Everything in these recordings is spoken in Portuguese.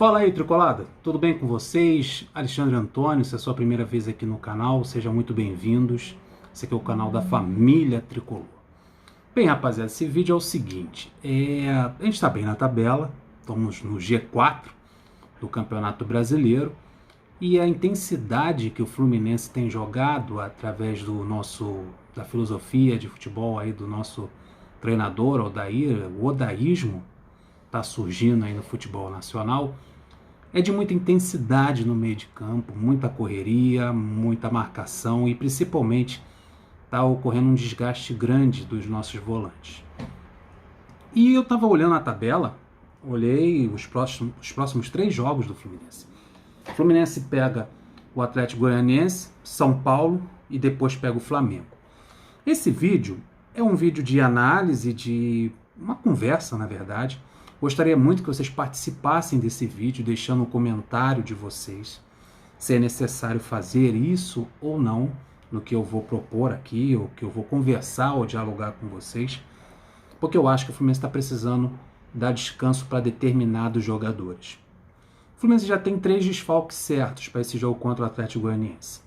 Fala aí, Tricolada, tudo bem com vocês? Alexandre Antônio, se é a sua primeira vez aqui no canal, sejam muito bem-vindos. Esse aqui é o canal da família Tricolor. Bem, rapaziada, esse vídeo é o seguinte, a gente está bem na tabela, estamos no G4 do Campeonato Brasileiro, e a intensidade que o Fluminense tem jogado através da filosofia de futebol aí do nosso treinador, Odair, o odaísmo, está surgindo aí no futebol nacional, é de muita intensidade no meio de campo, muita correria, muita marcação e principalmente está ocorrendo um desgaste grande dos nossos volantes. E eu estava olhando a tabela, olhei os próximos 3 jogos do Fluminense. O Fluminense pega o Atlético Goianiense, São Paulo e depois pega o Flamengo. Esse vídeo é um vídeo de análise, de uma conversa, na verdade. Gostaria muito que vocês participassem desse vídeo, deixando um comentário de vocês, se é necessário fazer isso ou não, no que eu vou propor aqui, ou que eu vou conversar ou dialogar com vocês, porque eu acho que o Fluminense está precisando dar descanso para determinados jogadores. O Fluminense já tem 3 desfalques certos para esse jogo contra o Atlético Goianiense.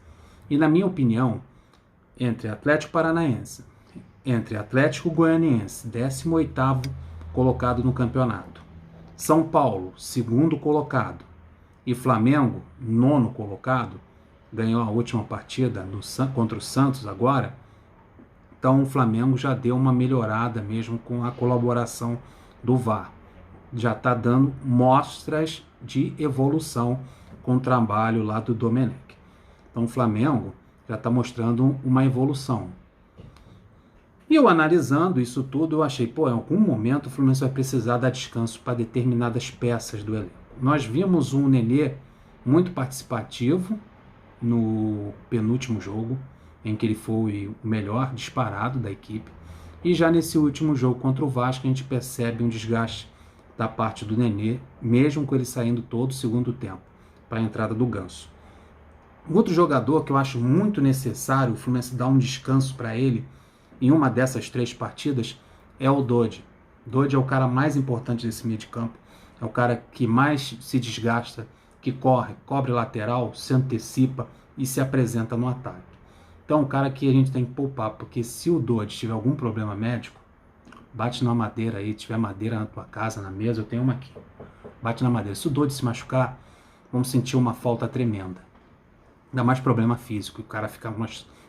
E na minha opinião, entre Atlético Paranaense, entre Atlético Goianiense, 18º colocado no campeonato, São Paulo, 2º colocado, e Flamengo, 9º colocado, ganhou a última partida contra o Santos agora, então o Flamengo já deu uma melhorada mesmo com a colaboração do VAR. Já está dando mostras de evolução com o trabalho lá do Domenech. Então o Flamengo já está mostrando uma evolução. E eu analisando isso tudo, eu achei, em algum momento o Fluminense vai precisar dar descanso para determinadas peças do elenco. Nós vimos um Nenê muito participativo no penúltimo jogo, em que ele foi o melhor disparado da equipe. E já nesse último jogo contra o Vasco, a gente percebe um desgaste da parte do Nenê, mesmo com ele saindo todo o segundo tempo, para a entrada do Ganso. Outro jogador que eu acho muito necessário o Fluminense dar um descanso para ele, em uma dessas 3 partidas, é o Dodi. Dodi é o cara mais importante desse meio de campo, é o cara que mais se desgasta, que corre, cobre lateral, se antecipa e se apresenta no ataque. Então, um cara que a gente tem que poupar, porque se o Dodi tiver algum problema médico, bate na madeira aí, tiver madeira na tua casa, na mesa, eu tenho uma aqui, bate na madeira. Se o Dodi se machucar, vamos sentir uma falta tremenda. Ainda mais problema físico, o cara fica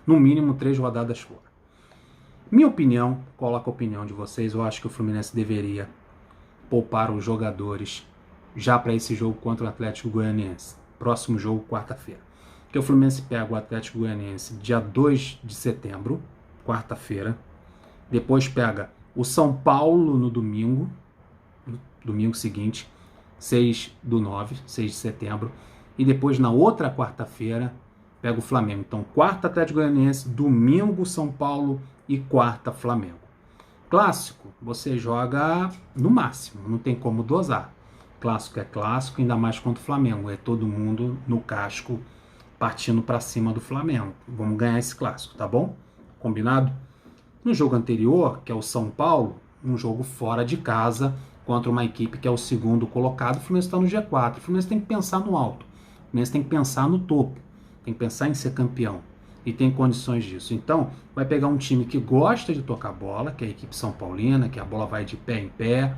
no mínimo 3 rodadas fora. Minha opinião, coloco a opinião de vocês, eu acho que o Fluminense deveria poupar os jogadores já para esse jogo contra o Atlético Goianiense. Próximo jogo, quarta-feira. Porque o Fluminense pega o Atlético Goianiense dia 2 de setembro, quarta-feira. Depois pega o São Paulo no domingo seguinte, 6/9, 6 de setembro. E depois na outra quarta-feira pega o Flamengo. Então, quarta Atlético Goianiense, domingo São Paulo e quarta Flamengo. Clássico, você joga no máximo, não tem como dosar. Clássico é clássico, ainda mais contra o Flamengo. É todo mundo no casco partindo para cima do Flamengo. Vamos ganhar esse clássico, tá bom? Combinado? No jogo anterior, que é o São Paulo, um jogo fora de casa contra uma equipe que é o 2º colocado, o Fluminense está no G4. O Fluminense tem que pensar no alto. O Fluminense tem que pensar no topo. Tem que pensar em ser campeão. E tem condições disso. Então, vai pegar um time que gosta de tocar bola, que é a equipe São Paulina, que a bola vai de pé em pé.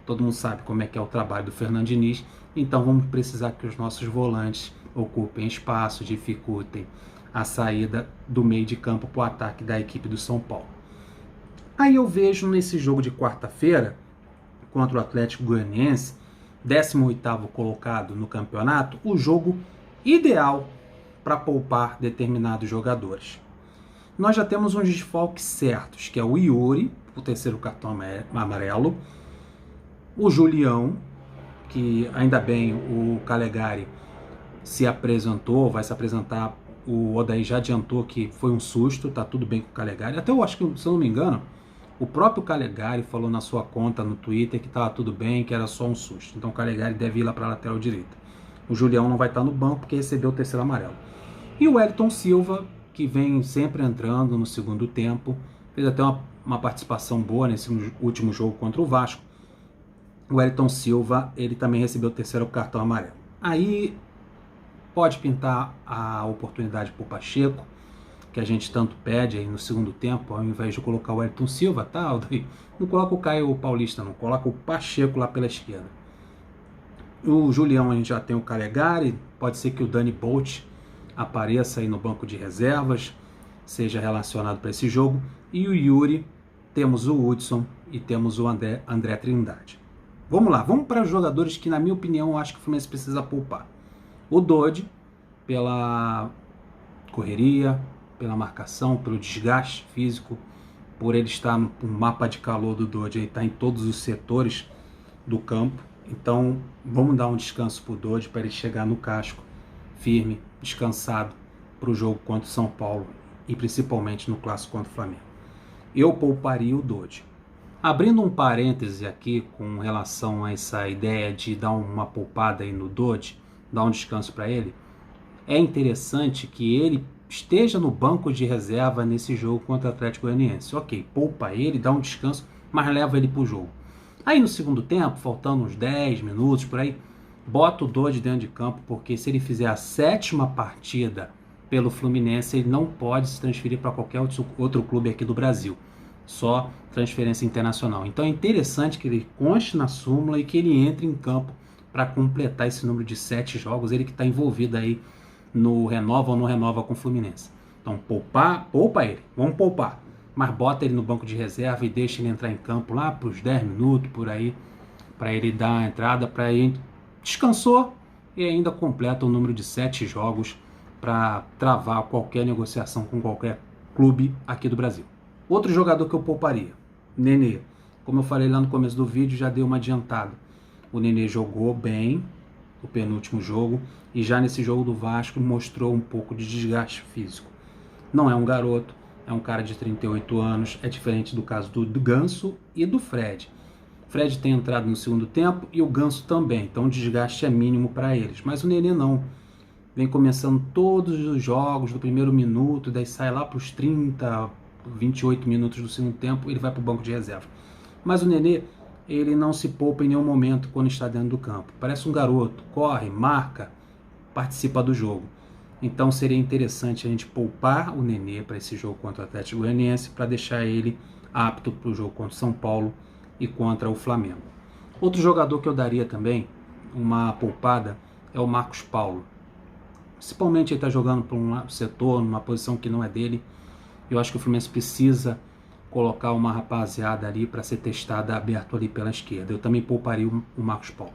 Todo mundo sabe como é que é o trabalho do Fernando Diniz. Então, vamos precisar que os nossos volantes ocupem espaço, dificultem a saída do meio de campo para o ataque da equipe do São Paulo. Aí eu vejo nesse jogo de quarta-feira, contra o Atlético Goianiense, 18º colocado no campeonato, o jogo ideal para poupar determinados jogadores. Nós já temos uns desfalques certos, que é o Yuri, o 3º cartão amarelo, o Julião, que ainda bem o Calegari se apresentou, vai se apresentar, o Odair já adiantou que foi um susto, tá tudo bem com o Calegari. Até eu acho que, se eu não me engano, o próprio Calegari falou na sua conta no Twitter que estava tudo bem, que era só um susto. Então o Calegari deve ir lá para a lateral direita. O Julião não vai estar no banco porque recebeu o 3º amarelo. E o Wellington Silva, que vem sempre entrando no segundo tempo, fez até uma participação boa nesse último jogo contra o Vasco. o Wellington Silva, ele também recebeu o terceiro cartão amarelo. Aí pode pintar a oportunidade para o Pacheco, que a gente tanto pede aí no segundo tempo, ao invés de colocar o Wellington Silva, tá? Não coloca o Caio Paulista, não, coloca o Pacheco lá pela esquerda. O Julião, a gente já tem o Calegari, pode ser que o Dani Bolt apareça aí no banco de reservas, seja relacionado para esse jogo. E o Yuri, temos o Hudson e temos o André Trindade. Vamos lá, vamos para os jogadores que, na minha opinião, eu acho que o Fluminense precisa poupar. O Dodi, pela correria, pela marcação, pelo desgaste físico, por ele estar no mapa de calor do Dodi, ele está em todos os setores do campo. Então, vamos dar um descanso para o Dodi, para ele chegar no casco, firme, descansado, para o jogo contra o São Paulo e principalmente no clássico contra o Flamengo. Eu pouparia o Dodi. Abrindo um parêntese aqui com relação a essa ideia de dar uma poupada aí no Dodi, dar um descanso para ele, é interessante que ele esteja no banco de reserva nesse jogo contra o Atlético Goianiense. Ok, poupa ele, dá um descanso, mas leva ele para o jogo. Aí no segundo tempo, faltando uns 10 minutos por aí, bota o Dodi dentro de campo, porque se ele fizer a 7ª partida pelo Fluminense, ele não pode se transferir para qualquer outro clube aqui do Brasil. Só transferência internacional. Então é interessante que ele conste na súmula e que ele entre em campo para completar esse número de 7 jogos, ele que está envolvido aí no renova ou não renova com o Fluminense. Então poupa ele, vamos poupar. Mas bota ele no banco de reserva e deixa ele entrar em campo lá para os 10 minutos, por aí, para ele dar a entrada, para ele descansou e ainda completa o número de 7 jogos para travar qualquer negociação com qualquer clube aqui do Brasil. Outro jogador que eu pouparia, Nenê. Como eu falei lá no começo do vídeo, já dei uma adiantada. O Nenê jogou bem o penúltimo jogo e já nesse jogo do Vasco mostrou um pouco de desgaste físico. Não é um garoto, é um cara de 38 anos, é diferente do caso do Ganso e do Fred. O Fred tem entrado no segundo tempo e o Ganso também, então o desgaste é mínimo para eles. Mas o Nenê não. Vem começando todos os jogos do primeiro minuto, daí sai lá para os 30, 28 minutos do segundo tempo, ele vai para o banco de reserva. Mas o Nenê, ele não se poupa em nenhum momento quando está dentro do campo. Parece um garoto, corre, marca, participa do jogo. Então seria interessante a gente poupar o Nenê para esse jogo contra o Atlético Goianiense, para deixar ele apto para o jogo contra o São Paulo e contra o Flamengo. Outro jogador que eu daria também uma poupada é o Marcos Paulo. Principalmente ele está jogando por um setor, numa posição que não é dele. Eu acho que o Fluminense precisa colocar uma rapaziada ali para ser testada aberto ali pela esquerda. Eu também pouparia o Marcos Paulo.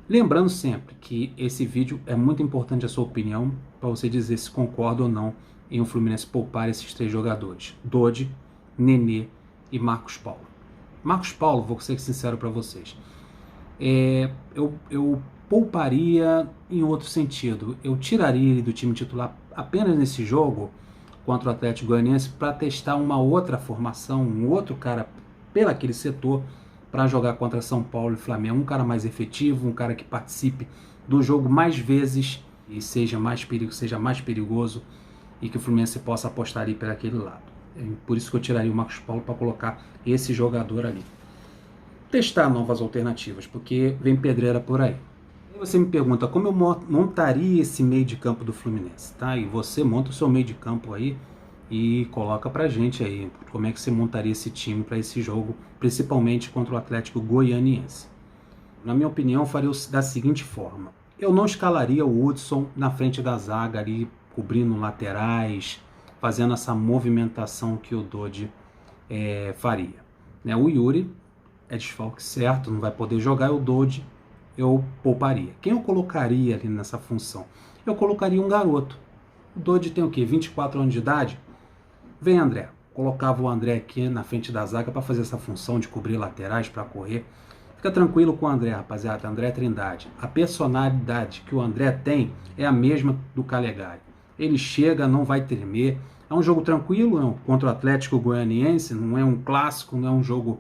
Lembrando sempre que esse vídeo é muito importante a sua opinião para você dizer se concorda ou não em o Fluminense poupar esses 3 jogadores. Dodi, Nenê e Marcos Paulo. Marcos Paulo, vou ser sincero para vocês. Eu pouparia em outro sentido. Eu tiraria ele do time titular apenas nesse jogo contra o Atlético Goianiense para testar uma outra formação, um outro cara pelaquele setor para jogar contra São Paulo e Flamengo. Um cara mais efetivo, um cara que participe do jogo mais vezes e seja mais perigoso e que o Fluminense possa apostar ali por aquele lado. Por isso que eu tiraria o Marcos Paulo para colocar esse jogador ali. Testar novas alternativas, porque vem pedreira por aí. E você me pergunta como eu montaria esse meio de campo do Fluminense, tá? E você monta o seu meio de campo aí e coloca pra gente aí como é que você montaria esse time para esse jogo, principalmente contra o Atlético Goianiense. Na minha opinião, eu faria da seguinte forma. Eu não escalaria o Hudson na frente da zaga ali, cobrindo laterais, fazendo essa movimentação que o Dodi faria. Né? O Yuri é desfalque certo, não vai poder jogar, e o Dodi eu pouparia. Quem eu colocaria ali nessa função? Eu colocaria um garoto. O Dodi tem o quê? 24 anos de idade? Vem André. Colocava o André aqui na frente da zaga para fazer essa função de cobrir laterais, para correr. Fica tranquilo com o André, rapaziada. André Trindade. A personalidade que o André tem é a mesma do Calegari. Ele chega, não vai tremer. É um jogo tranquilo, não, contra o Atlético Goianiense, não é um clássico, não é um jogo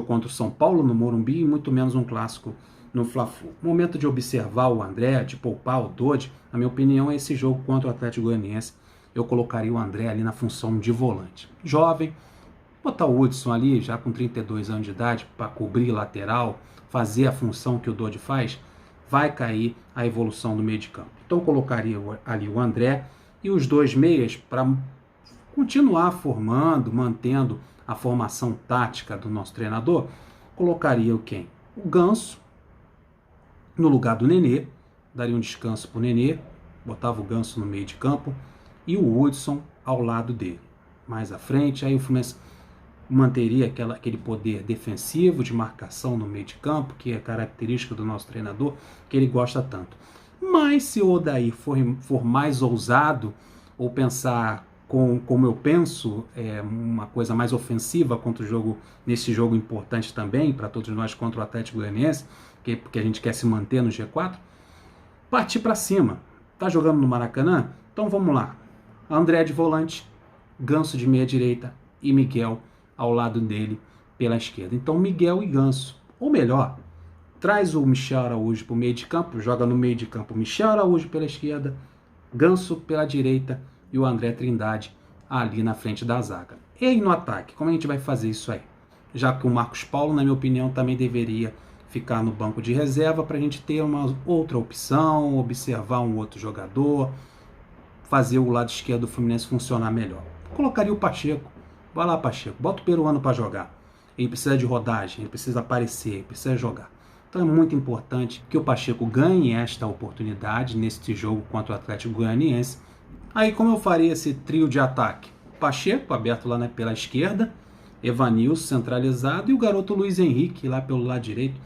contra o São Paulo no Morumbi, e muito menos um clássico no Fla-Flu. Momento de observar o André, de poupar o Dodi, na minha opinião, é esse jogo contra o Atlético Goianiense. Eu colocaria o André ali na função de volante. Jovem, Botar o Hudson ali, já com 32 anos de idade, para cobrir lateral, fazer a função que o Dodge faz, vai cair a evolução do meio de campo. Então colocaria ali o André e os dois meias para continuar formando, mantendo a formação tática do nosso treinador. Colocaria o quem? O Ganso no lugar do Nenê, daria um descanso para o Nenê, botava o Ganso no meio de campo e o Hudson ao lado dele. Mais à frente, aí o Fluminense manteria aquele poder defensivo de marcação no meio de campo, que é característica do nosso treinador, que ele gosta tanto. Mas se o Odair for mais ousado, ou pensar como eu penso, uma coisa mais ofensiva contra o jogo, nesse jogo importante também, para todos nós contra o Atlético Goianiense, porque a gente quer se manter no G4, partir para cima. Tá jogando no Maracanã? Então vamos lá. André de volante, Ganso de meia direita e Miguel ao lado dele pela esquerda. Então Miguel e Ganso, ou melhor, traz o Michel Araújo para o meio de campo, joga no meio de campo Michel Araújo pela esquerda, Ganso pela direita e o André Trindade ali na frente da zaga. E aí no ataque, como a gente vai fazer isso aí? Já que o Marcos Paulo, na minha opinião, também deveria ficar no banco de reserva para a gente ter uma outra opção, observar um outro jogador, fazer o lado esquerdo do Fluminense funcionar melhor. Colocaria o Pacheco. Vai lá, Pacheco, bota o peruano para jogar. Ele precisa de rodagem, ele precisa aparecer, ele precisa jogar. Então é muito importante que o Pacheco ganhe esta oportunidade neste jogo contra o Atlético Goianiense. Aí como eu faria esse trio de ataque? Pacheco aberto lá pela esquerda, Evanilson centralizado e o garoto Luiz Henrique lá pelo lado direito.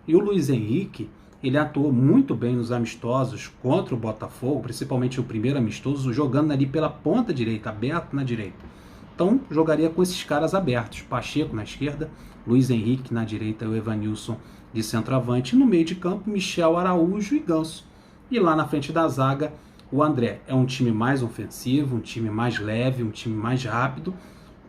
E o Luiz Henrique, ele atuou muito bem nos amistosos contra o Botafogo, principalmente o primeiro amistoso, jogando ali pela ponta direita, aberto na direita. Então, jogaria com esses caras abertos. Pacheco na esquerda, Luiz Henrique na direita e o Evanilson de centroavante. No meio de campo, Michel Araújo e Ganso. E lá na frente da zaga, o André. É um time mais ofensivo, um time mais leve, um time mais rápido,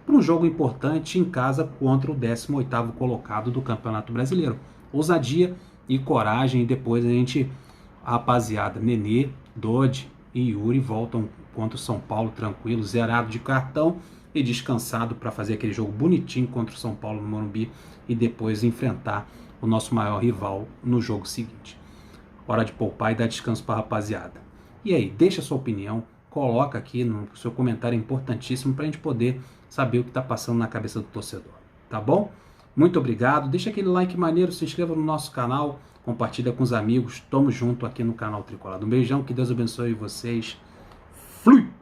para um jogo importante em casa contra o 18º colocado do Campeonato Brasileiro. Ousadia e coragem, e depois a rapaziada Nenê, Dodge e Yuri voltam contra o São Paulo tranquilo, zerado de cartão e descansado para fazer aquele jogo bonitinho contra o São Paulo no Morumbi e depois enfrentar o nosso maior rival no jogo seguinte. Hora de poupar e dar descanso para a rapaziada. E aí, deixa a sua opinião, coloca aqui no seu comentário, é importantíssimo para a gente poder saber o que está passando na cabeça do torcedor, tá bom? Muito obrigado, deixa aquele like maneiro, se inscreva no nosso canal, compartilha com os amigos, tamo junto aqui no canal Tricolado. Um beijão, que Deus abençoe vocês. Flui!